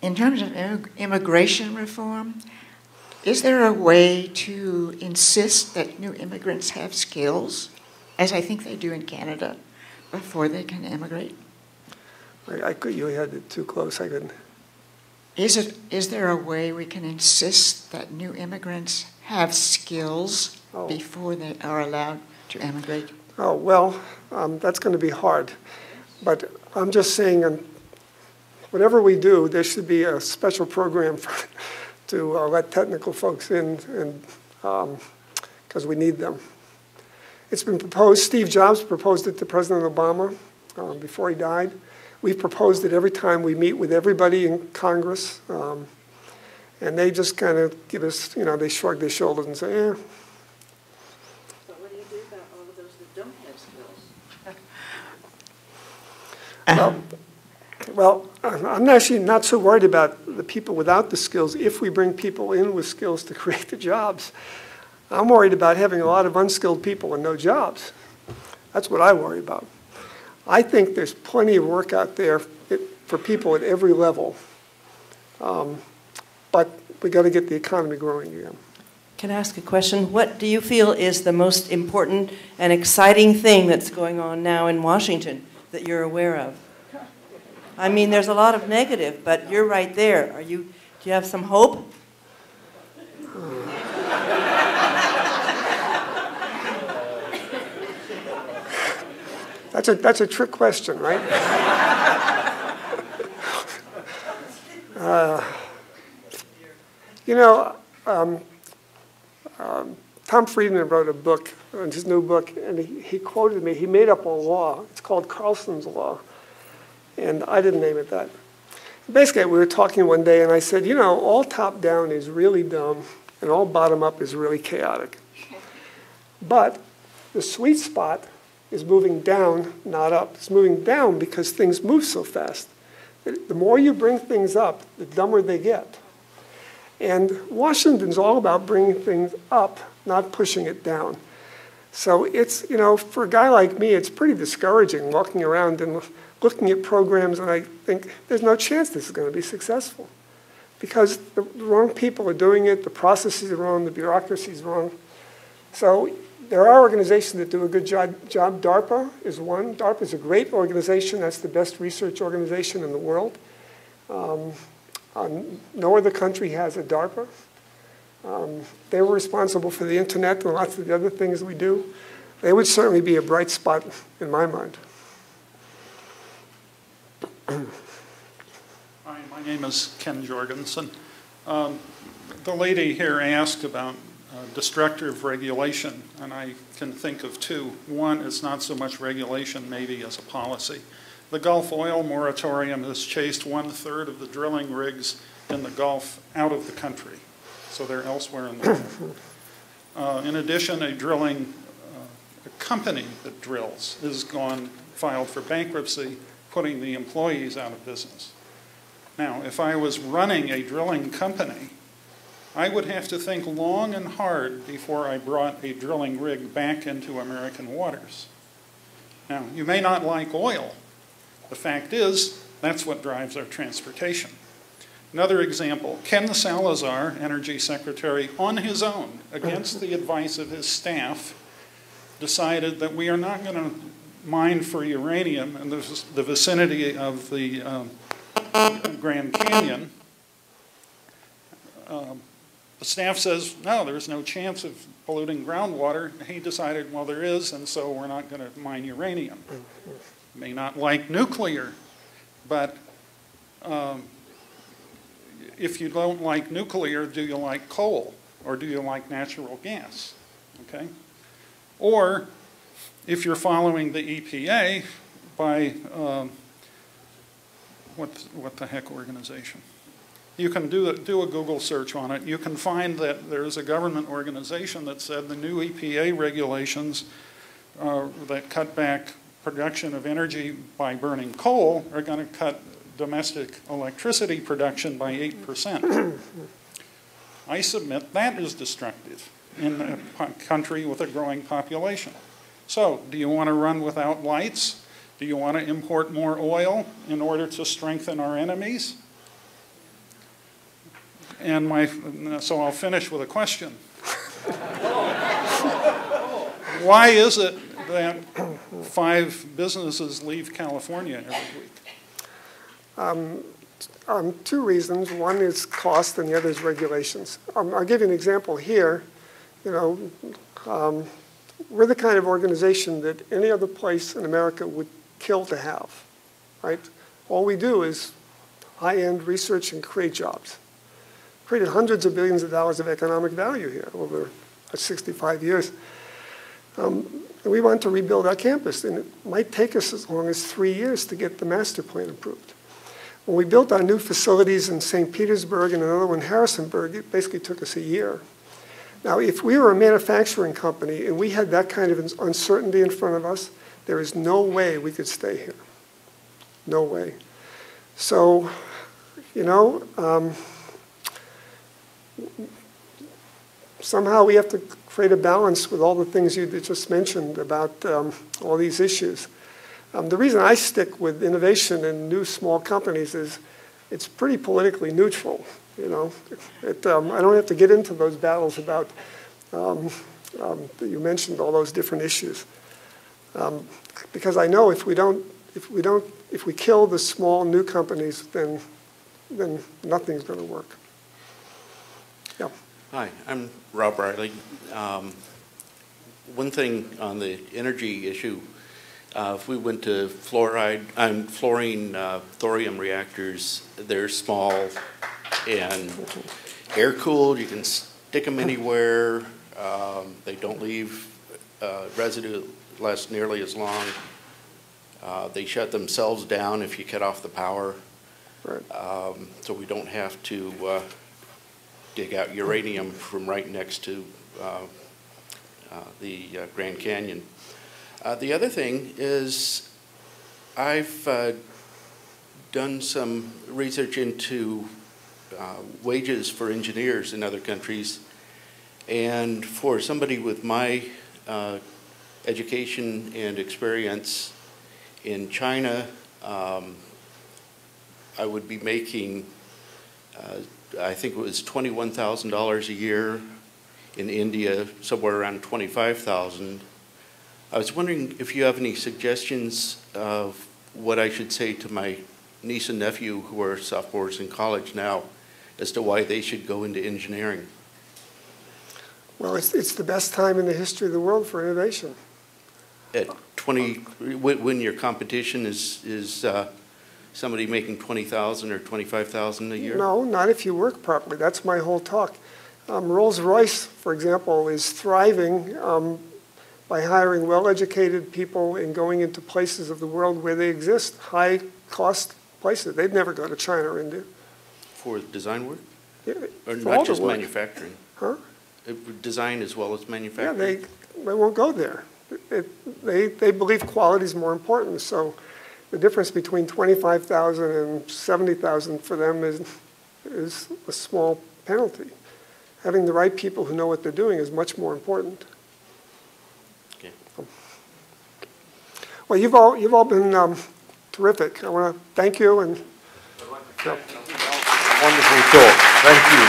In terms of immigration reform, is there a way to insist that new immigrants have skills, as I think they do in Canada, before they can immigrate? You had it too close. I couldn't. Is there a way we can insist that new immigrants have skills before they are allowed to immigrate? Oh, well, that's going to be hard. But I'm just saying, whatever we do, there should be a special program to let technical folks in, and because we need them. It's been proposed. Steve Jobs proposed it to President Obama before he died. We've proposed it every time we meet with everybody in Congress. And they just kind of give us, they shrug their shoulders and say, But what do you do about all of those that don't have skills? Well, I'm actually not so worried about the people without the skills if we bring people in with skills to create the jobs. I'm worried about having a lot of unskilled people and no jobs. That's what I worry about. I think there's plenty of work out there for people at every level. But we got to get the economy growing again. Can I ask a question? What do you feel is the most important and exciting thing that's going on now in Washington that you're aware of? I mean, there's a lot of negative, but you're right there. Do you have some hope? That's a trick question, right? Tom Friedman wrote a book, his new book, and he quoted me. He made up a law. It's called Carlsons Law, and I didn't name it that. Basically, we were talking one day, and I said, all top-down is really dumb, and all bottom-up is really chaotic. But the sweet spot is moving down, not up. It's moving down because things move so fast. The more you bring things up, the dumber they get. And Washington's all about bringing things up, not pushing it down. So it's, for a guy like me, it's pretty discouraging walking around and looking at programs, and I think there's no chance this is going to be successful because the wrong people are doing it, the processes are wrong, the bureaucracy is wrong. So there are organizations that do a good job. DARPA is one. DARPA is a great organization. That's the best research organization in the world. No other country has a DARPA. They were responsible for the internet and lots of the other things we do. They would certainly be a bright spot in my mind. Hi, my name is Ken Jorgensen. The lady here asked about destructive regulation, and I can think of two. One is not so much regulation, maybe as a policy. The Gulf oil moratorium has chased 1/3 of the drilling rigs in the Gulf out of the country, so they're elsewhere in the world. In addition, a company that drills is filed for bankruptcy, putting the employees out of business. Now, if I was running a drilling company, I would have to think long and hard before I brought a drilling rig back into American waters. Now, you may not like oil. The fact is, that's what drives our transportation. Another example, Ken Salazar, Energy Secretary, on his own, against the advice of his staff, decided that we are not going to mine for uranium in the vicinity of the Grand Canyon. The staff says, no, there's no chance of polluting groundwater. He decided, well, there is, and so we're not going to mine uranium. May not like nuclear, but if you don't like nuclear, do you like coal? Or do you like natural gas? Okay? Or if you're following the EPA by, what the heck organization? You can do a Google search on it. You can find that there is a government organization that said the new EPA regulations that cut back production of energy by burning coal are going to cut domestic electricity production by 8%. I submit that is destructive in a country with a growing population. So, do you want to run without lights? Do you want to import more oil in order to strengthen our enemies? So I'll finish with a question. Why is it that 5 businesses leave California every week? 2 reasons. One is cost and the other is regulations. I'll give you an example here. You know, we're the kind of organization that any other place in America would kill to have, right? All we do is high-end research and create jobs. Created hundreds of billions of dollars of economic value here over 65 years. We want to rebuild our campus, and it might take us as long as 3 years to get the master plan approved. When we built our new facilities in St. Petersburg and another one in Harrisonburg, it basically took us a year. Now, if we were a manufacturing company and we had that kind of uncertainty in front of us, there is no way we could stay here. No way. So, you know, somehow we have to create a balance with all the things you just mentioned about all these issues. The reason I stick with innovation in new small companies is it's pretty politically neutral. You know, I don't have to get into those battles about you mentioned all those different issues, because I know if we kill the small new companies, then nothing's going to work. Yeah. Hi, I'm Rob Riley. One thing on the energy issue, if we went to fluorine thorium reactors, they're small and air-cooled. You can stick them anywhere. They don't leave residue last nearly as long. They shut themselves down if you cut off the power. Right. So we don't have to dig out uranium from right next to the Grand Canyon. The other thing is I've done some research into wages for engineers in other countries, and for somebody with my education and experience in China, I would be making I think it was $21,000 a year. In India, somewhere around $25,000. I was wondering if you have any suggestions of what I should say to my niece and nephew who are sophomores in college now as to why they should go into engineering. Well, it's the best time in the history of the world for innovation. At 20, when your competition is somebody making $20,000 or $25,000 a year? No, not if you work properly. That's my whole talk. Rolls-Royce, for example, is thriving by hiring well-educated people and going into places of the world where they exist, high-cost places. They'd never go to China or India. For design work? Yeah, or not just manufacturing? Huh? Design as well as manufacturing? Yeah, they won't go there. They believe quality is more important. So the difference between $25,000 and $70,000 for them is a small penalty. Having the right people who know what they're doing is much more important. Okay. Well, you've all been terrific. I want to thank you and. Wonderful talk. Thank you.